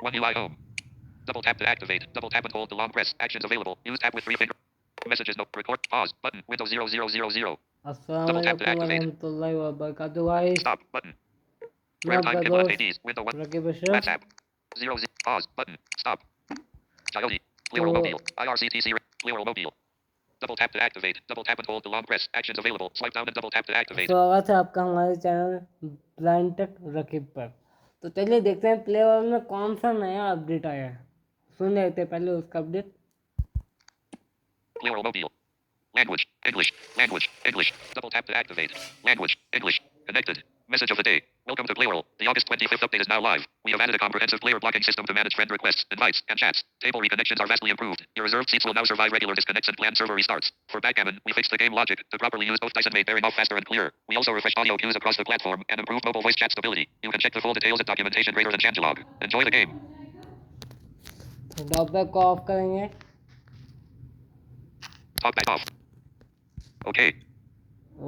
One UI home. Double tap to activate. Double tap and hold to long press. Actions available. Use tap with three finger. Messages no. Record. Pause. Button. Windows 0000. Double tap to Assalamualaikum activate. warahmatullahi wabarakatuh guys. Stop. Button. मैं Rare time आपका given दोस्त IDs. Window 1. Raqib Ashraf. WhatsApp. Pause. Button. Stop. Coyote. तो Plural mobile. IRCTC. Plural mobile. Double tap to activate. Double tap and hold to long press. Actions available. Swipe down and double tap to activate. स्वागत है आपका हमारे channel blind take Raqib पर। तो चलिए देखते हैं प्ले वर्ल्ड में कौन सा नया अपडेट आया है। सुन लेते हैं पहले उसका update. Plural mobile. Language. English. Language. English. Double tap to activate. Language. English. Connected. Message of the day. Welcome to Playroll. The August 25th update is now live. We have added a comprehensive player blocking system to manage friend requests, invites, and chats. Table reconnections are vastly improved. Your reserved seats will now survive regular disconnects and planned server restarts. For backgammon, we fixed the game logic to properly use both dice and made pairing off faster and clearer. We also refreshed audio cues across the platform and improved mobile voice chat stability. You can check the full details and documentation greater than Changelog. Enjoy the game. Topic को of करेंगे। Talk back off. Okay.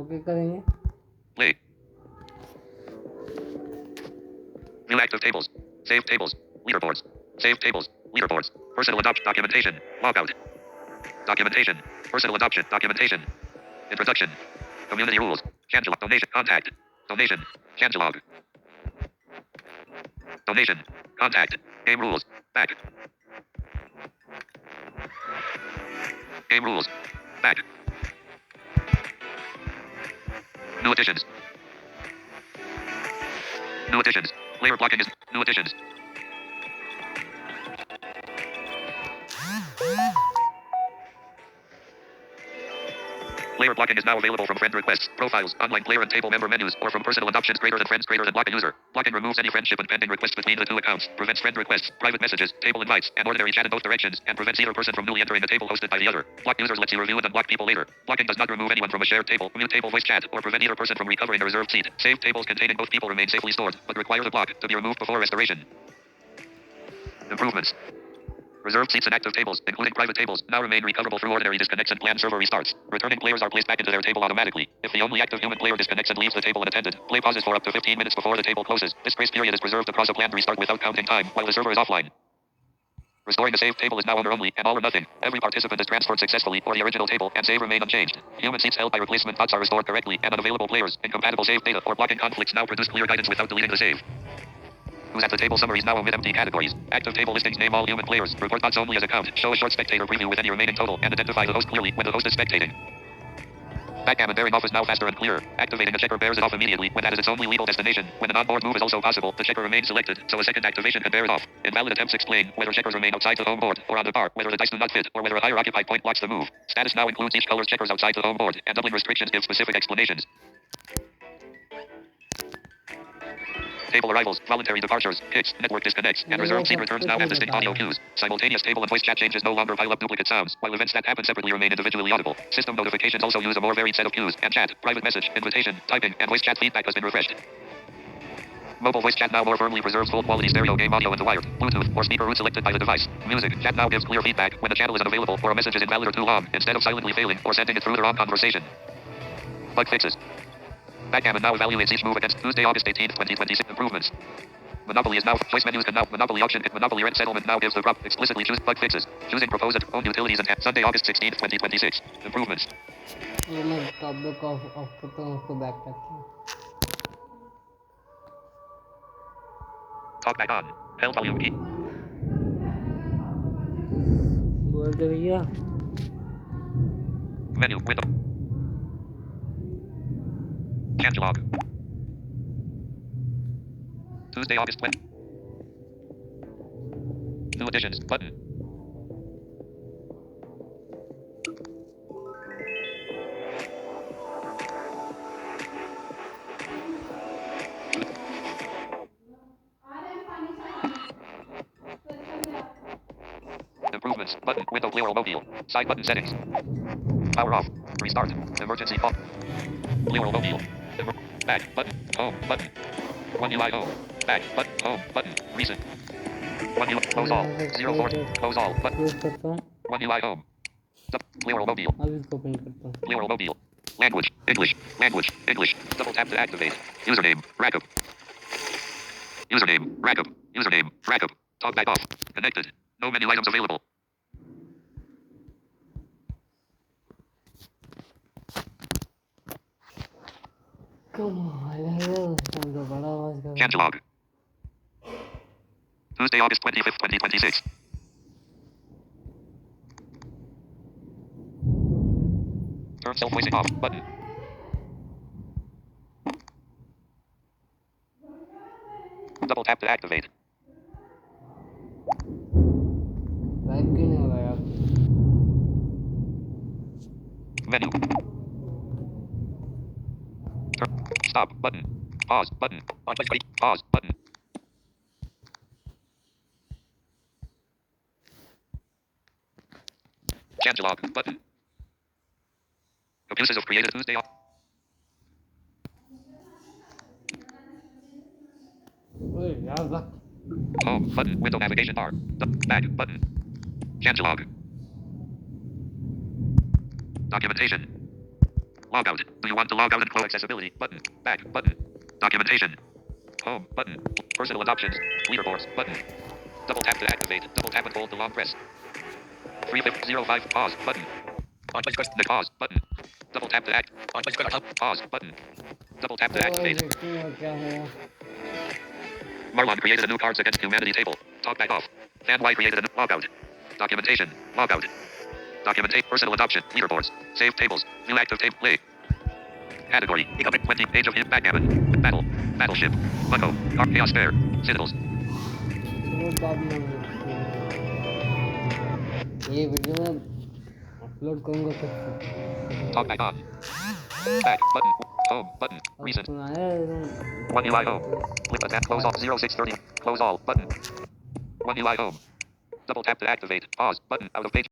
Okay करेंगे। Play. View active tables. Save tables. Leaderboards. Save tables. Leaderboards. Personal adoption documentation. Logout. Documentation. Personal adoption documentation. Introduction. Community rules. Changelog. Donation. Contact. Donation. Changelog. Donation. Contact. Game rules. Back. Game rules. Back. New additions. New additions. Player blocking is new additions. Player blocking is now available from friend requests, profiles, online player and table member menus, or from personal adoptions greater than friends greater than block a user. Blocking removes any friendship and pending requests between the two accounts, prevents friend requests, private messages, table invites, and ordinary chat in both directions, and prevents either person from newly entering a table hosted by the other. Block users lets you review and unblock people later. Blocking does not remove anyone from a shared table, mute table voice chat, or prevent either person from recovering a reserved seat. Saved tables containing both people remain safely stored, but require the block to be removed before restoration. Improvements. Reserved seats and active tables, including private tables, now remain recoverable through ordinary disconnects and planned server restarts. Returning players are placed back into their table automatically. If the only active human player disconnects and leaves the table unattended, play pauses for up to 15 minutes before the table closes. This grace period is preserved across a planned restart without counting time, while the server is offline. Restoring a saved table is now owner only and all or nothing. Every participant is transferred successfully, or the original table and save remain unchanged. Human seats held by replacement bots are restored correctly, and unavailable players, incompatible save data, or blocking conflicts now produce clear guidance without deleting the save. Who's at the table summaries now omit empty categories. Active table listings name all human players. Report bots only as account. Show a short spectator preview with any remaining total and identify the host clearly when the host is spectating. Backgammon bearing off is now faster and clearer. Activating a checker bears it off immediately when that is its only legal destination. When an onboard move is also possible, the checker remains selected, so a second activation can bear it off. Invalid attempts explain whether checkers remain outside the home board or on the bar, whether the dice do not fit, or whether a higher occupied point blocks the move. Status now includes each color's checkers outside the home board, and doubling restrictions give specific explanations. Table arrivals, voluntary departures, hits, network disconnects, and reserved seat returns now have distinct audio cues. Simultaneous table and voice chat changes no longer pile up duplicate sounds, while events that happen separately remain individually audible. System notifications also use a more varied set of cues, and chat, private message, invitation, typing, and voice chat feedback has been refreshed. Mobile voice chat now more firmly preserves full quality stereo game audio into wired, Bluetooth, or speaker route selected by the device. Music chat now gives clear feedback when the channel is unavailable or a message is invalid or too long, instead of silently failing or sending it through the wrong conversation. Bug fixes. Backgammon now evaluates each move against Tuesday, August 18th, 2026. Improvements. Monopoly is now choice menus can now Monopoly auction Monopoly rent settlement now gives the prop explicitly choose bug fixes. Choosing proposed own utilities and Sunday, August 16th, 2026. Improvements. ये मैं topic of of करता हूँ उसको back करता हूँ। Talk back on. Held volume key. बोल दे भैया। Menu window. Changelog. Tuesday, August 20. New additions button. Improvements button. Window clear mobile. Side button settings. Power off. Restart. Emergency off. Clear mobile. Back button. Home button. One UI home. Back button. Home button. Recent. One UI close all. 04. Close all button. Close करता हूँ। One UI home. Clear mobile. अब इसको open करता हूँ। Clear mobile. Language. English. Language. English. Double tap to activate. Username. Rackup. Username. Rackup. Username. Rackup. Talkback off. Connected. No menu items available. Cancel log. Tuesday, August 25th, 2026. Turn self voicing off. Button. Double tap to activate. Live क्यों नहीं हो रहा यार? Menu. Stop. Button. Pause. Button. On place. Pause. Button. Cancel log. Button. Abuses of created Tuesday. ओए यार बक Home. Button. Window navigation bar. Back. Button. Cancel log. Documentation. Log out. Do you want to log out and close accessibility? Button. Back. Button. Documentation. Home. Button. Personal adoptions. Leaderboards. Button. Double tap to activate. Double tap and hold the long press. 3505. Pause. Button. On place. The pause. Button. Double tap to act. On place. Pause. Button. Double tap to activate. क्या है? Marlon created a new Cards Against Humanity table. Talkback off. Fan Y created a new logout. Documentation. Logout. Documentate. Personal adoption. Leaderboards. Save tables. New active table. Play. Category. 20. Age of hit. Backgammon. Battle. Battleship. Bucko. Chaos Fair. Citadels. चलो बाद में ये video में upload करूँगा फिर Talkback on. Back. Button. Home. Button. Recent. सुनाया 1 UI home. Click attack. Close all. 0630. Close all. Button. 1 UI home. Double tap to activate. Pause. Button. Out of page.